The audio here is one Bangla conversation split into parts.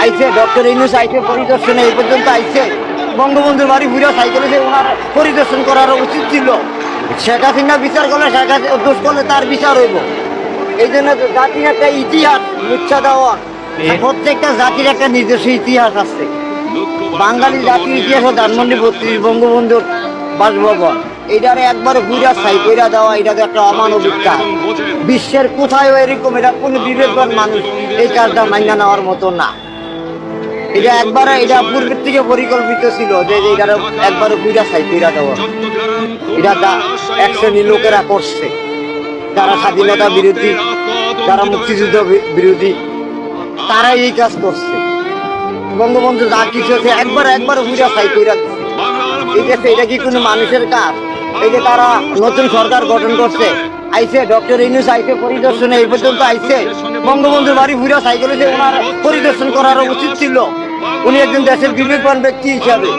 আইছে ডক্টর ইউনূস আইছে পরিদর্শনে, এই পর্যন্ত আইছে। বঙ্গবন্ধুর বাড়ি ঘুরে সাইকেলে যে ওনার পরিদর্শন করার উচিত ছিল। শেখ হাসিনা বিচার করলে, শেখ হাসিনা দোষ করলে তার বিচার হইব। এই জন্য জাতির একটা ইতিহাস মুচ্ছা দেওয়া, প্রত্যেকটা জাতির একটা নিজস্ব ইতিহাস আছে। বাঙালি জাতির ইতিহাস ধানমন্ডি 32 বঙ্গবন্ধুর বাসভবন, এইটারে একবারে ঘুরা ছাই কইরা দেওয়া, এটা তো একটা অমানবিক কাজ। বিশ্বের কোথায় এরকম, এটা কোনো বিবেকবান মানুষ এই কাজটা মাইনা নেওয়ার মতো না। এটা একবারে, এটা পূর্বের থেকে পরিকল্পিত ছিল যে এটারে একবারে ঘুরা ছাই কইরা দেওয়া। এটা এক শ্রেণীর লোকেরা করছে, যারা স্বাধীনতা বিরোধী, যারা মুক্তিযুদ্ধ বিরোধী, তারাই এই কাজ করছে। বঙ্গবন্ধু যা কিছু আছে একবার ঘুরা ছাই কইরা দিচ্ছে। এই দেশে এটা কি কোনো মানুষের কাজ? এই যে তারা নতুন সরকার গঠন করছে, আইছে ডক্টর ইউনূস আইছে পরিদর্শনে, এই পর্যন্ত আইছে। বঙ্গবন্ধুর বাড়ি ঘুরে সাইকেলে যে ওনার পরিদর্শন করার উচিত ছিল। উনি একজন দেশের বিবেকবান ব্যক্তি হিসাবে,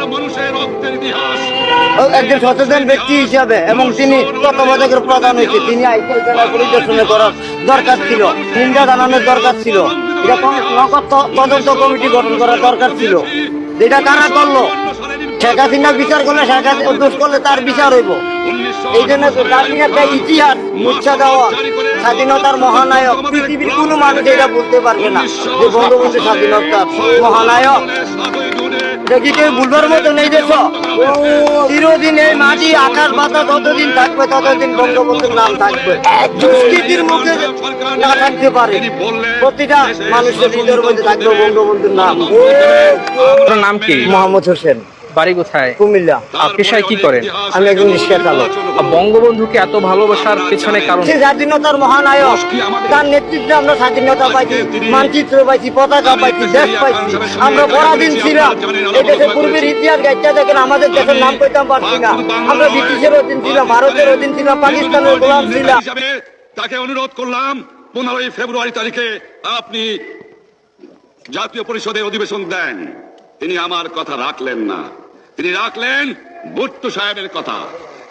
একজন সচেতন ব্যক্তি হিসাবে, এবং তিনি তত্ত্বাবধায়কের প্রধান হয়েছে, তিনি আইসিএল পরিদর্শনে করার দরকার ছিল, নিন্দা জানানোর দরকার ছিল। এটা নগদ তদন্ত কমিটি গঠন করার দরকার ছিল, যেটা কারা করলো। শেখ হাসিনা বিচার করলে, শেখ হাসিনা দোষ করলে তার বিচার হইব। এই জন্য জাতির একটা ইতিহাস মুচ্ছা দেওয়া, স্বাধীনতার মহানায়ক, পৃথিবীর কোনো মানুষ এটা বলতে পারবে না যে বঙ্গবন্ধু স্বাধীনতার মহানায়ক। দেখি কেউ ভুলবার মতো নেই। দেশ চিরদিন এই মাটি আকাশ বাতাস যতদিন থাকবে ততদিন বঙ্গবন্ধুর নাম থাকবে। দুষ্কৃতির মুখে না থাকতে পারে, প্রতিটা মানুষের হৃদয়ের মধ্যে থাকবে বঙ্গবন্ধুর নাম। আপনার নাম কি? মোহাম্মদ হোসেন। বাড়ি কোথায়? কুমিল্লা। পেশায় কি করেন? আমি একজন রিক্সা চালক। বঙ্গবন্ধুকে এত ভালোবাসার পেছনে কারণ? স্বাধীনতার মহানায়ক, তার নেতৃত্বে আমরা স্বাধীনতা পাইছি, মানচিত্র পাইছি, পতাকা পাইছি, দেশ পাইছি। আমরা পরাধীন ছিলাম। এই দেশের পূর্বের ইতিহাস গাইতে দেখেন, আমাদের দেশের নাম কইতাম পারছি না। আমরা ব্রিটিশের অধীন ছিলাম, ভারতের অধীন ছিলাম, পাকিস্তানের গোলাম ছিলাম। তাকে অনুরোধ করলাম 15 ফেব্রুয়ারি তারিখে আপনি জাতীয় পরিষদের অধিবেশন দেন। তিনি আমার কথা রাখলেন না, তিনি রাখলেন ভুট্টো সাহেবের কথা।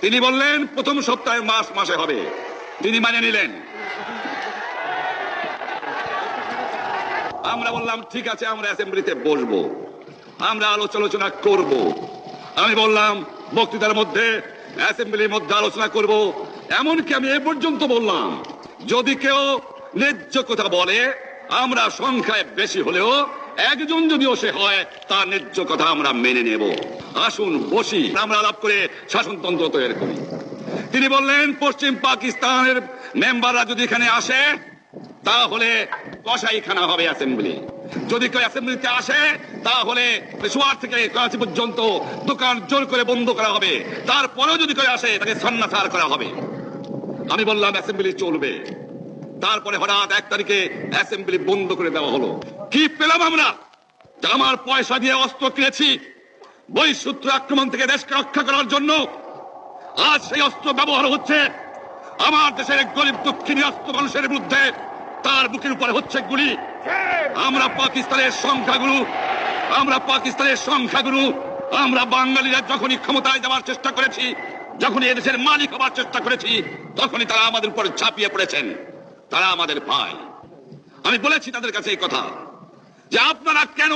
তিনি বললেন প্রথম সপ্তাহে মাসে হবে, তিনি মানে নিলেন। আমরা বললাম ঠিক আছে, আমরা অ্যাসেম্বলিতে বসবো, আমরা আলোচনা করব। আমি বললাম বক্তৃতার মধ্যে, অ্যাসেম্বলির মধ্যে আলোচনা করব। এমনকি আমি এ পর্যন্ত বললাম, যদি কেউ ন্যায্য কথা বলে, আমরা সংখ্যায় বেশি হলেও একজন যদিও সে হয়, তার ন্যায্য কথা আমরা মেনে নেব। আসুন বসি, আমরা আলাপ করে শাসনতন্ত্র তৈরি করি। তিনি বললেন পশ্চিম পাকিস্তানের মেম্বাররা যদি এখানে আসে, তাহলে কসাইখানা হবে অ্যাসেম্বলি। যদি কেউ অ্যাসেম্বলিতে আসে, তাহলে পেশোয়ার থেকে করাচি পর্যন্ত দোকান জোর করে বন্ধ করা হবে। তারপরেও যদি কেউ আসে, তাকে সন্ন্যাসার করা হবে। আমি বললাম অ্যাসেম্বলি চলবে। তারপরে হঠাৎ 1 তারিখে অ্যাসেম্বলি বন্ধ করে দেওয়া হলো। কি পেলাম আমরা? আমার পয়সা দিয়ে অস্ত্র কিনেছি বহিঃশত্রু আক্রমণ থেকে দেশকে রক্ষা করার জন্য। আজ সেই অস্ত্র ব্যবহার হচ্ছে আমার দেশের গরিব দুঃখিনী অস্ত্র মানুষের বিরুদ্ধে। তার বুকের উপরে হচ্ছে গুলি। আমরা পাকিস্তানের সংখ্যাগুরু, আমরা বাঙালিরা যখনই ক্ষমতায় যাওয়ার চেষ্টা করেছি, যখনই এদেশের মালিক হবার চেষ্টা করেছি, তখনই তারা আমাদের উপরে ঝাঁপিয়ে পড়েছেন। তারা আমাদের ভাই। আমি বলেছি তাদের কাছে এই কথা যে আপনারা কেন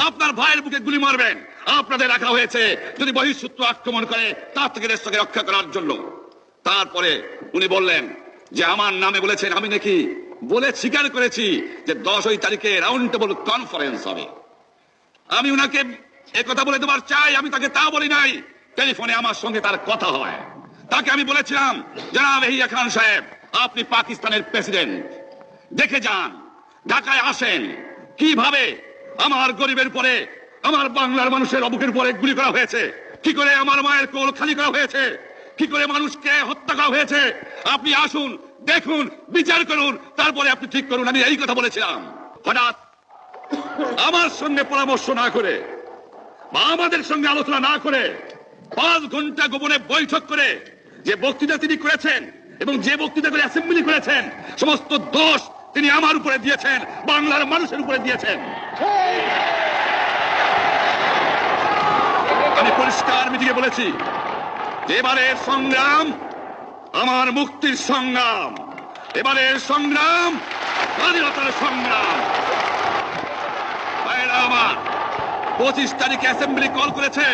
আপনার ভাইয়ের বুকে গুলি মারবেন? আপনাদের রাখা হয়েছে যদি বহিঃশত্রু আক্রমণ করে তার থেকে দেশটাকে রক্ষা করার জন্য। তারপরে উনি বললেন যে আমার নামে বলেছেন, আমি নাকি বলে স্বীকার করেছি যে 10 তারিখে রাউন্ড টেবল কনফারেন্স হবে। আমি উনাকে একথা বলে দেবার চাই, আমি তাকে তা বলি নাই। টেলিফোনে আমার সঙ্গে তার কথা হয়। তাকে আমি বলেছিলাম, জনাব ইয়াহিয়া খান সাহেব, আপনি পাকিস্তানের প্রেসিডেন্ট, দেখে যান, ঢাকায় আসেন, কিভাবে আমার গরিবের পরে, আমার বাংলার মানুষের বুকের পরে গুলি করা হয়েছে, কি করে আমার মায়ের কোল খালি করা হয়েছে, কি করে মানুষকে হত্যা করা হয়েছে। আপনি আসুন, দেখুন, বিচার করুন, তারপরে আপনি ঠিক করুন। আমি এই কথা বলেছিলাম। হঠাৎ আমার সঙ্গে পরামর্শ না করে বা আমাদের সঙ্গে আলোচনা না করে 5 ঘন্টা গোপনে বৈঠক করে যে বক্তৃতা তিনি করেছেন এবং যে বক্তৃতা করে অ্যাসেম্বলি করেছেন, সমস্ত দোষ তিনি আমার উপরে দিয়েছেন, বাংলার মানুষের উপরে দিয়েছেন। আমি পরিষ্কার মিটিংয়ে বলেছি যে এবারের সংগ্রাম আমার মুক্তির সংগ্রাম, এবারের সংগ্রাম স্বাধীনতার সংগ্রাম। 25 তারিখে অ্যাসেম্বলি কল করেছে,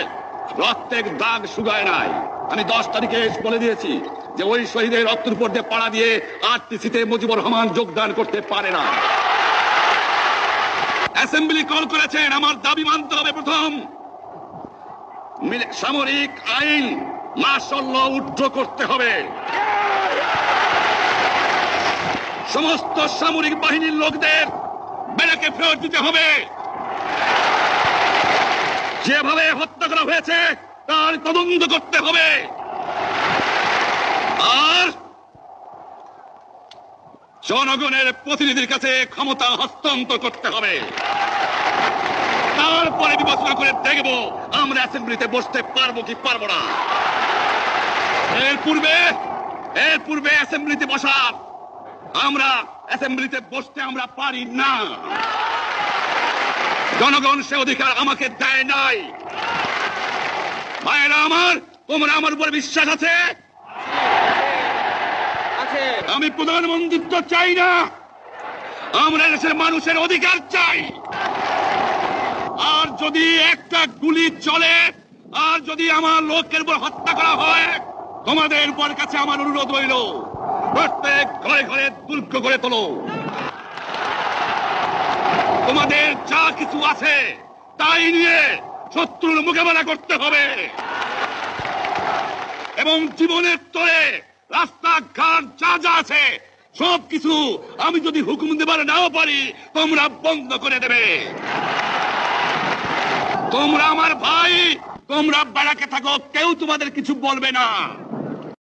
প্রত্যেক দাগ শুকায় নাই। আমি 10 তারিখে বলে দিয়েছি যে ওই শহীদের রক্তের উপর দিয়ে পাড়া দিয়ে আরটিসিতে মুজিবুর রহমান যোগদান করতে পারে না। অ্যাসেম্বলি কল করেছেন, আমার দাবি মানতে হবে। প্রথম, সামরিক আইন মার্শাল ল উড্র করতে হবে। সমস্ত সামরিক বাহিনীর লোকদের ব্যারাকে ফেরত দিতে হবে। যেভাবে হত্যা করা হয়েছে তার তদন্ত করতে হবে। আর জনগণের প্রতিনিধির কাছে ক্ষমতা হস্তান্তর করতে হবে। তারপরে বিবেচনা করে দেখব আমরা অ্যাসেম্বলিতে বসতে পারবো কি পারবো না। এর পূর্বে অ্যাসেম্বলিতে বসার অ্যাসেম্বলিতে বসতে আমরা পারি না। জনগণ সে অধিকার আমাকে দেয় নাই। ভাইয়েরা আমার, তোমরা আমার উপর বিশ্বাস আছে? আমি প্রধানমন্ত্রিত্ব চাই না, আমরা দেশের মানুষের অধিকার চাই। আর যদি একটা গুলি চলে, আর যদি আমার লোকের উপর হত্যা করা হয়, তোমাদের উপর কাছে আমার অনুরোধ রইল, প্রত্যেক ঘরে ঘরে দুর্গ করে তোলো। তোমাদের যা কিছু আছে তাই নিয়ে শত্রুর মোকাবেলা করতে হবে। এবং জীবনের তরে রাস্তাঘাট যা যা আছে সবকিছু আমি যদি হুকুম দেবার নাও পারি, তোমরা বন্ধ করে দেবে। তোমরা আমার ভাই, তোমরা বেড়াকে থাকো, কেউ তোমাদের কিছু বলবে না।